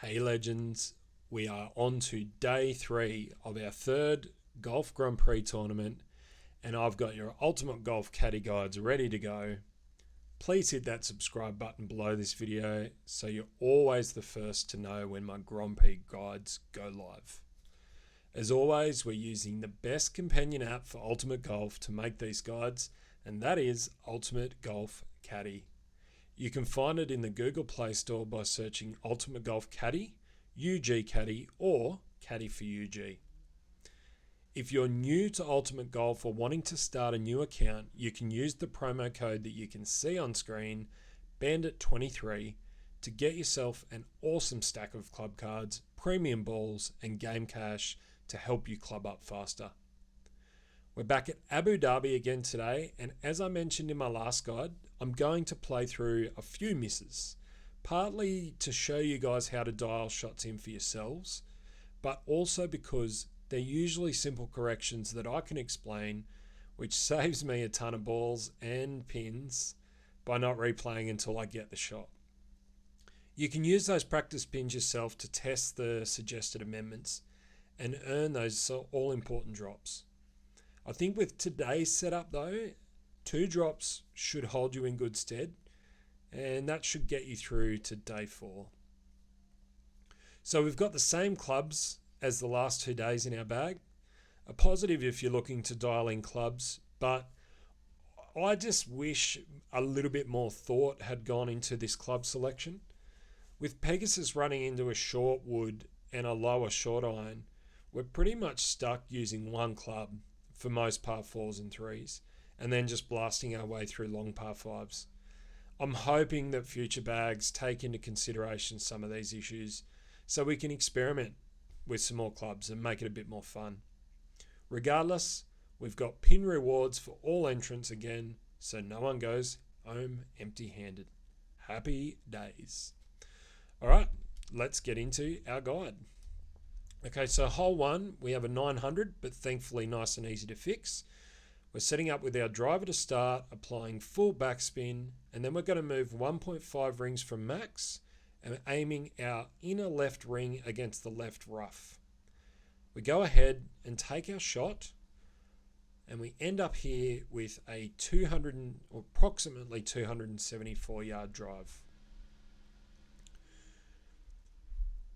Hey legends, we are on to day 3 of our third Golf Grand Prix tournament, and I've got your ultimate golf caddy guides ready to go. Please hit that subscribe button below this video so you're always the first to know when my Grand Prix guides go live. As always, we're using the best companion app for Ultimate Golf to make these guides, and that is Ultimate Golf Caddy. You can find it in the Google Play Store by searching Ultimate Golf Caddy, UG Caddy, or Caddy for UG. If you're new to Ultimate Golf or wanting to start a new account, you can use the promo code that you can see on screen, Bandit23, to get yourself an awesome stack of club cards, premium balls, and game cash to help you club up faster. We're back at Abu Dhabi again today, and as I mentioned in my last guide, I'm going to play through a few misses, partly to show you guys how to dial shots in for yourselves, but also because they're usually simple corrections that I can explain, which saves me a ton of balls and pins by not replaying until I get the shot. You can use those practice pins yourself to test the suggested amendments and earn those all-important drops. I think with today's setup though, 2 drops should hold you in good stead, and that should get you through to day 4. So we've got the same clubs as the last 2 days in our bag. A positive if you're looking to dial in clubs, but I just wish a little bit more thought had gone into this club selection. With Pegasus running into a short wood and a lower short iron, we're pretty much stuck using one club for most par 4s and 3s, and then just blasting our way through long par 5s. I'm hoping that future bags take into consideration some of these issues so we can experiment with some more clubs and make it a bit more fun. Regardless, we've got pin rewards for all entrants again, so no one goes home empty-handed. Happy days. Alright, let's get into our guide. Okay, so hole 1, we have a 900, but thankfully nice and easy to fix. We're setting up with our driver to start, applying full backspin, and then we're going to move 1.5 rings from max and aiming our inner left ring against the left rough. We go ahead and take our shot, and we end up here with a approximately 274 yard drive.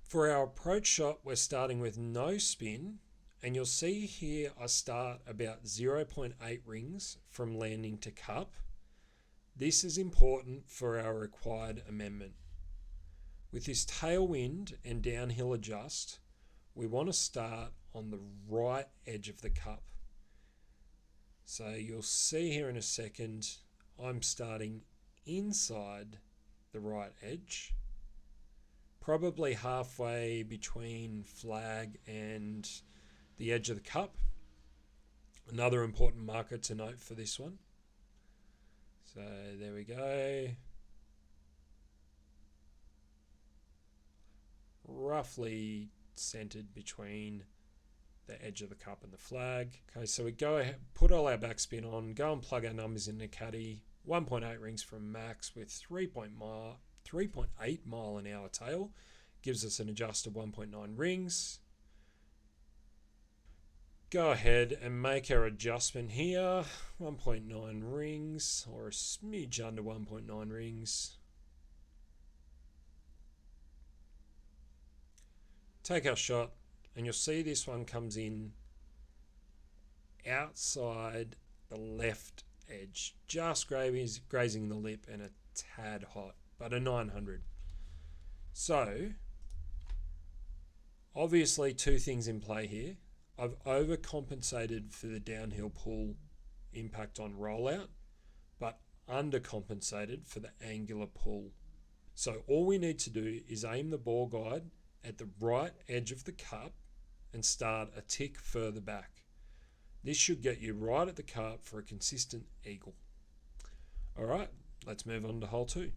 For our approach shot, we're starting with no spin, and you'll see here I start about 0.8 rings from landing to cup. This is important for our required amendment. With this tailwind and downhill adjust, we want to start on the right edge of the cup. So you'll see here in a second, I'm starting inside the right edge, probably halfway between flag and the edge of the cup. Another important marker to note for this one. So there we go. Roughly centered between the edge of the cup and the flag. Okay, so we go ahead, put all our backspin on, go and plug our numbers in the caddy. 1.8 rings from max with 3.8 mile an hour tail. Gives us an adjusted 1.9 rings. Go ahead and make our adjustment here. 1.9 rings, or a smidge under 1.9 rings. Take our shot, and you'll see this one comes in outside the left edge, just grazing the lip and a tad hot, but a 900. So, obviously 2 things in play here. I've overcompensated for the downhill pull impact on rollout, but undercompensated for the angular pull. So all we need to do is aim the ball guide at the right edge of the cup and start a tick further back. This should get you right at the cup for a consistent eagle. Alright, let's move on to hole 2.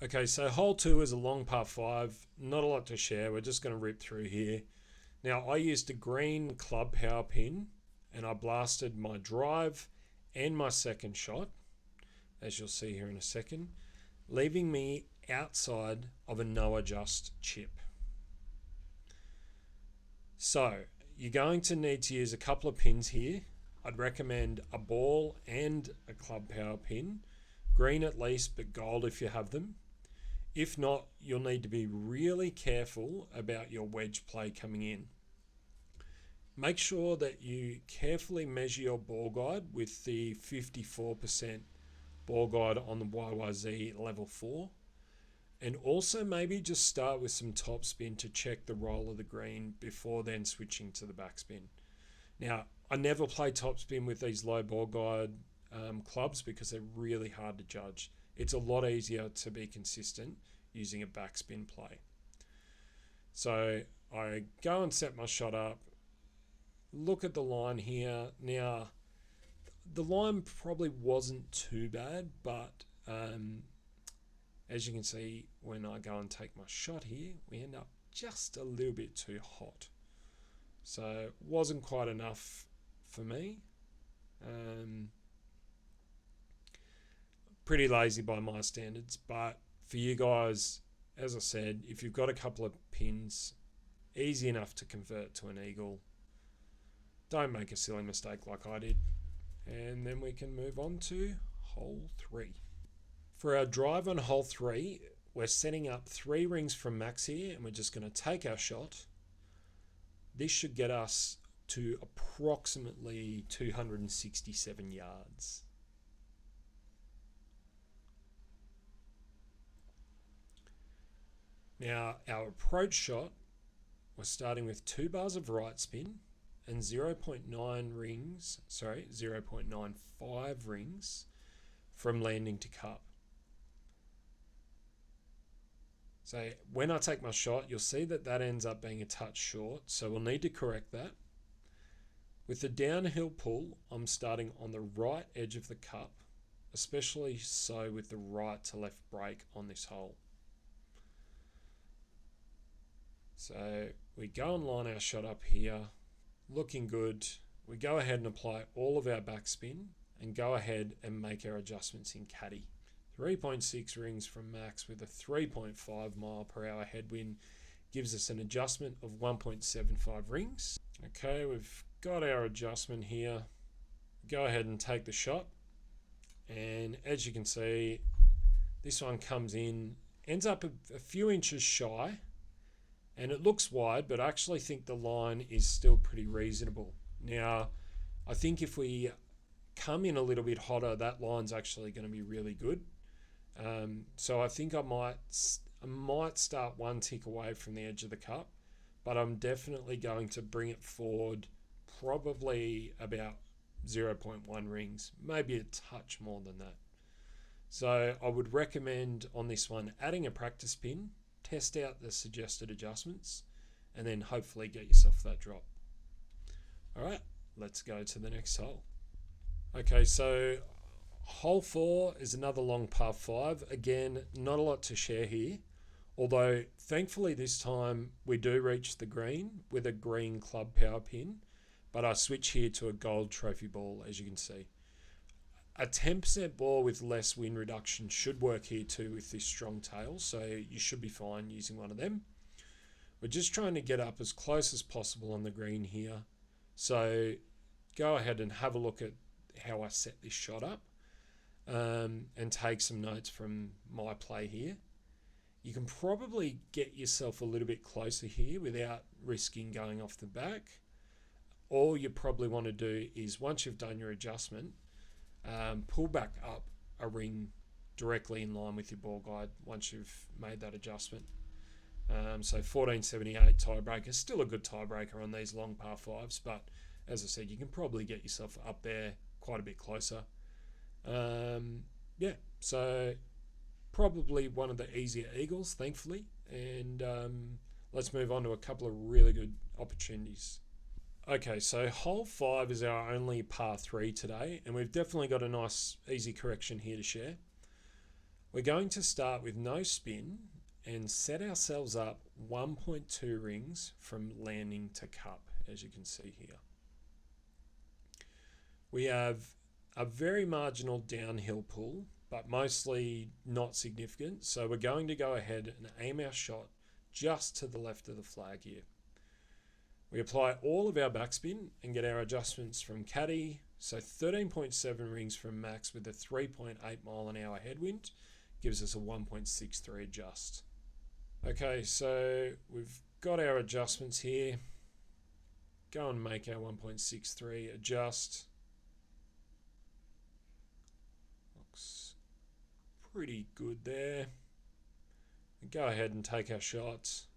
Okay, so hole 2 is a long par 5, not a lot to share, we're just going to rip through here. Now I used a green club power pin and I blasted my drive and my second shot, as you'll see here in a second, leaving me outside of a no adjust chip. So you're going to need to use a couple of pins here. I'd recommend a ball and a club power pin, green at least, but gold if you have them. If not, you'll need to be really careful about your wedge play coming in. Make sure that you carefully measure your ball guide with the 54% ball guide on the YYZ level 4. And also maybe just start with some topspin to check the roll of the green before then switching to the backspin. Now, I never play topspin with these low ball guide clubs because they're really hard to judge. It's a lot easier to be consistent using a backspin play. So I go and set my shot up, look at the line here. Now, the line probably wasn't too bad, but as you can see, when I go and take my shot here, we end up just a little bit too hot. So it wasn't quite enough for me. Pretty lazy by my standards, but for you guys, as I said, if you've got a couple of pins, easy enough to convert to an eagle. Don't make a silly mistake like I did. And then we can move on to hole 3. For our drive on hole 3, we're setting up 3 rings from max here, and we're just going to take our shot. This should get us to approximately 267 yards. Now, our approach shot, we're starting with 2 bars of right spin and 0.95 rings from landing to cup. So when I take my shot, you'll see that that ends up being a touch short, so we'll need to correct that. With the downhill pull, I'm starting on the right edge of the cup, especially so with the right to left break on this hole. So we go and line our shot up here, looking good. We go ahead and apply all of our backspin and go ahead and make our adjustments in caddy. 3.6 rings from max with a 3.5 mile per hour headwind gives us an adjustment of 1.75 rings. Okay, we've got our adjustment here. Go ahead and take the shot. And as you can see, this one comes in, ends up a few inches shy. And it looks wide, but I actually think the line is still pretty reasonable. Now, I think if we come in a little bit hotter, that line's actually going to be really good. So I think I might start one tick away from the edge of the cup, but I'm definitely going to bring it forward probably about 0.1 rings, maybe a touch more than that. So I would recommend on this one adding a practice pin, test out the suggested adjustments, and then hopefully get yourself that drop. All right, let's go to the next hole. Okay, so hole 4 is another long par 5. Again, not a lot to share here, although thankfully this time we do reach the green with a green club power pin, but I switch here to a gold trophy ball, as you can see. A 10% ball with less wind reduction should work here too with this strong tail, so you should be fine using one of them. We're just trying to get up as close as possible on the green here. So go ahead and have a look at how I set this shot up and take some notes from my play here. You can probably get yourself a little bit closer here without risking going off the back. All you probably want to do is once you've done your adjustment, pull back up a ring directly in line with your ball guide once you've made that adjustment. So 1478 tiebreaker, still a good tiebreaker on these long par 5s, but as I said, you can probably get yourself up there quite a bit closer. Yeah, so probably one of the easier eagles, thankfully, and let's move on to a couple of really good opportunities. Okay, so hole 5 is our only par 3 today, and we've definitely got a nice easy correction here to share. We're going to start with no spin and set ourselves up 1.2 rings from landing to cup, as you can see here. We have a very marginal downhill pull, but mostly not significant. So we're going to go ahead and aim our shot just to the left of the flag here. We apply all of our backspin and get our adjustments from Caddy. So 13.7 rings from max with a 3.8 mile an hour headwind gives us a 1.63 adjust. Okay, so we've got our adjustments here. Go and make our 1.63 adjust. Looks pretty good there. We go ahead and take our shots.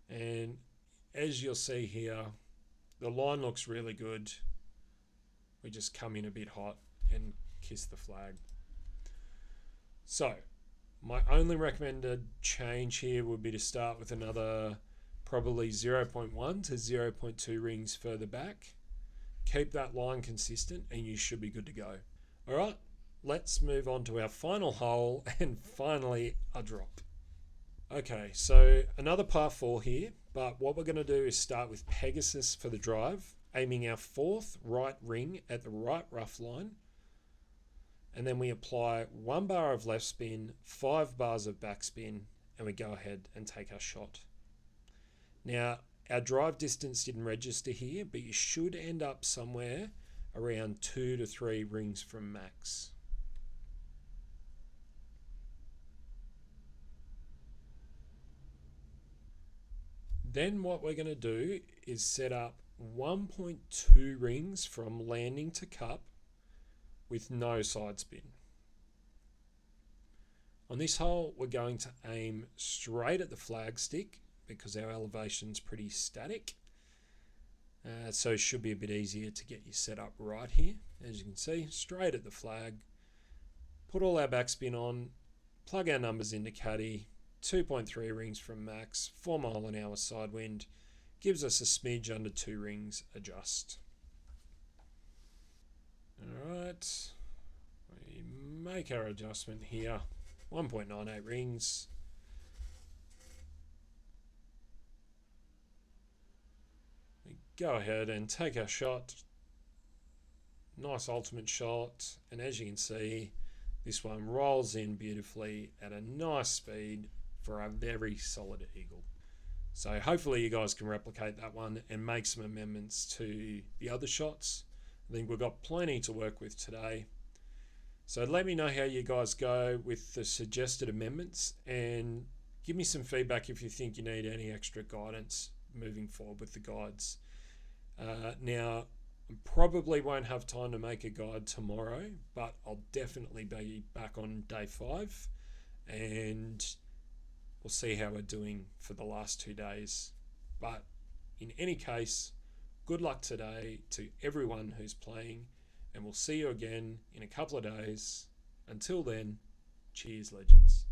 And as you'll see here, the line looks really good. We just come in a bit hot and kiss the flag. So my only recommended change here would be to start with another probably 0.1 to 0.2 rings further back. Keep that line consistent and you should be good to go. All right, let's move on to our final hole and finally a drop. Okay, so another par 4 here, but what we're going to do is start with Pegasus for the drive, aiming our 4th right ring at the right rough line. And then we apply 1 bar of left spin, 5 bars of backspin, and we go ahead and take our shot. Now, our drive distance didn't register here, but you should end up somewhere around 2 to 3 rings from max. Then what we're going to do is set up 1.2 rings from landing to cup with no side spin. On this hole, we're going to aim straight at the flag stick because our elevation's pretty static. So it should be a bit easier to get you set up right here. As you can see, straight at the flag. Put all our backspin on, plug our numbers into Caddy, 2.3 rings from max, 4 mile an hour side wind, gives us a smidge under 2 rings adjust. Alright, we make our adjustment here, 1.98 rings. We go ahead and take our shot, nice ultimate shot, and as you can see, this one rolls in beautifully at a nice speed for a very solid eagle. So hopefully you guys can replicate that one and make some amendments to the other shots. I think we've got plenty to work with today. So let me know how you guys go with the suggested amendments and give me some feedback if you think you need any extra guidance moving forward with the guides. Now, I probably won't have time to make a guide tomorrow, but I'll definitely be back on day 5 and we'll see how we're doing for the last 2 days. But in any case, good luck today to everyone who's playing, and we'll see you again in a couple of days. Until then, cheers, legends.